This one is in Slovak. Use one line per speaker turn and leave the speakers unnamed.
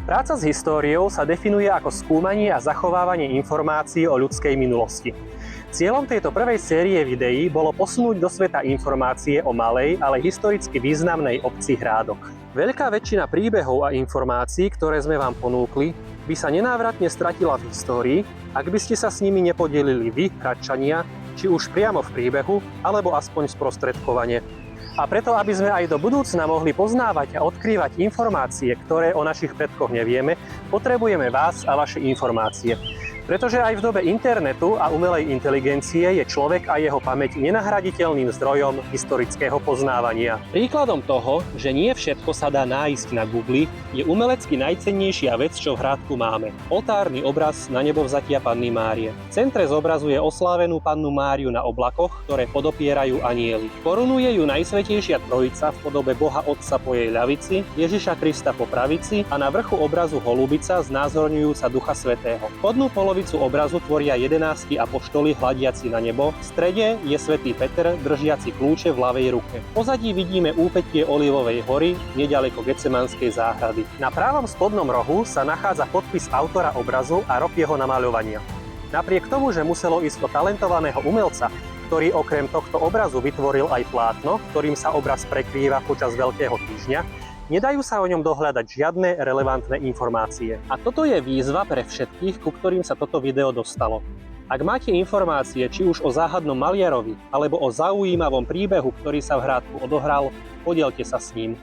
Práca s históriou sa definuje ako skúmanie a zachovávanie informácií o ľudskej minulosti. Cieľom tejto prvej série videí bolo posunúť do sveta informácie o malej, ale historicky významnej obci Hrádok. Veľká väčšina príbehov a informácií, ktoré sme vám ponúkli, by sa nenávratne stratila v histórii, ak by ste sa s nimi nepodielili vy, Hradčania, či už priamo v príbehu, alebo aspoň sprostredkovane. A preto, aby sme aj do budúcna mohli poznávať a odkrývať informácie, ktoré o našich predkoch nevieme, potrebujeme vás a vaše informácie. Pretože aj v dobe internetu a umelej inteligencie je človek a jeho pamäť nenahraditeľným zdrojom historického poznávania. Príkladom toho, že nie všetko sa dá nájsť na Google, je umelecky najcennejšia vec, čo v Hrádku máme. Oltárny obraz Na nebovzatia Panny Márie. V centre zobrazuje oslávenú Pannu Máriu na oblakoch, ktoré podopierajú anjeli. Korunuje ju Najsvätejšia Trojica v podobe Boha Otca po jej ľavici, Ježiša Krista po pravici a na vrchu obrazu holubica znázorňujúca Ducha Svätého. Spodnú polovicu obrazu tvoria 11 apoštoli hľadiaci na nebo, v strede je svätý Peter držiaci kľúče v ľavej ruke. V pozadí vidíme úpätie Olivovej hory nedaleko Getsemanskej záhrady. Na pravom spodnom rohu sa nachádza podpis autora obrazu a rok jeho namaľovania. Napriek tomu, že muselo ísť o talentovaného umelca, ktorý okrem tohto obrazu vytvoril aj plátno, ktorým sa obraz prekrýva počas Veľkého týždňa, nedajú sa o ňom dohľadať žiadne relevantné informácie. A toto je výzva pre všetkých, ku ktorým sa toto video dostalo. Ak máte informácie či už o záhadnom maliarovi, alebo o zaujímavom príbehu, ktorý sa v Hrádku odohral, podielte sa s ním.